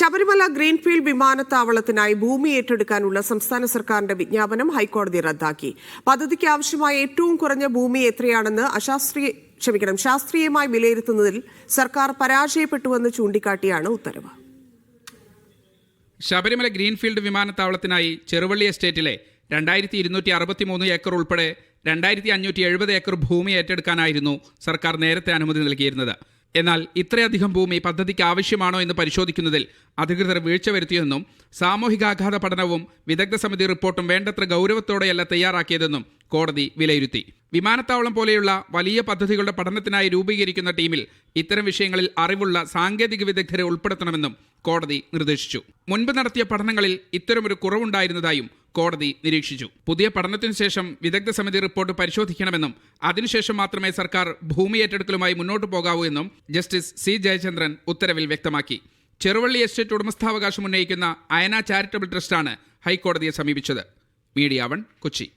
Sabarimala greenfield വിമാനത്താവളത്തിനായി ഭൂമി ഏറ്റെടുക്കാനുള്ള സംസ്ഥാന സർക്കാരിന്റെ വിജ്ഞാപനം ഹൈക്കോടതി റദ്ദാക്കി. പദ്ധതിക്ക് ആവശ്യമായ ഏറ്റവും കുറഞ്ഞ ഭൂമി എത്രയാണെന്ന് ശാസ്ത്രീയമായി വിലയിരുത്തുന്നതിൽ സർക്കാർ പരാജയപ്പെട്ടുവെന്ന് ചൂണ്ടിക്കാട്ടിയാണ് ഉത്തരവ്. ശബരിമല ഗ്രീൻഫീൽഡ് വിമാനത്താവളത്തിനായി ചെറുവള്ളി എസ്റ്റേറ്റിലെ 2263 ഏക്കർ ഉൾപ്പെടെ 2570 ഏക്കർ ഭൂമി ഏറ്റെടുക്കാനായിരുന്നു സർക്കാർ നേരത്തെ അനുമതി നൽകിയിരുന്നത്. എന്നാൽ ഇത്രയധികം ഭൂമി പദ്ധതിക്ക് ആവശ്യമാണോ എന്ന് പരിശോധിക്കുന്നതിൽ അധികൃതർ വീഴ്ച വരുത്തിയെന്നും സാമൂഹികാഘാത പഠനവും വിദഗ്ധ സമിതി റിപ്പോർട്ടും വേണ്ടത്ര ഗൗരവത്തോടെയല്ല തയ്യാറാക്കിയതെന്നും കോടതി വിലയിരുത്തി. വിമാനത്താവളം പോലെയുള്ള വലിയ പദ്ധതികളുടെ പഠനത്തിനായി രൂപീകരിക്കുന്ന ടീമിൽ ഇത്തരം വിഷയങ്ങളിൽ അറിവുള്ള സാങ്കേതിക വിദഗ്ധരെ ഉൾപ്പെടുത്തണമെന്നും കോടതി നിർദ്ദേശിച്ചു. മുൻപ് നടത്തിയ പഠനങ്ങളിൽ ഇത്തരമൊരു കുറവുണ്ടായിരുന്നതായും കോടതി നിരീക്ഷിച്ചു. പുതിയ പഠനത്തിനു ശേഷം വിദഗ്ധ സമിതി റിപ്പോർട്ട് പരിശോധിക്കണമെന്നും അതിനുശേഷം മാത്രമേ സർക്കാർ ഭൂമി ഏറ്റെടുക്കലുമായി മുന്നോട്ടു പോകാവൂ എന്നും ജസ്റ്റിസ് സി ജയചന്ദ്രൻ ഉത്തരവിൽ വ്യക്തമാക്കി. ചെറുവള്ളി എസ്റ്റേറ്റ് ഉടമസ്ഥാവകാശം ഉന്നയിക്കുന്ന അയന ചാരിറ്റബിൾ ട്രസ്റ്റാണ് ഹൈക്കോടതിയെ സമീപിച്ചത്. മീഡിയ 1 കൊച്ചി.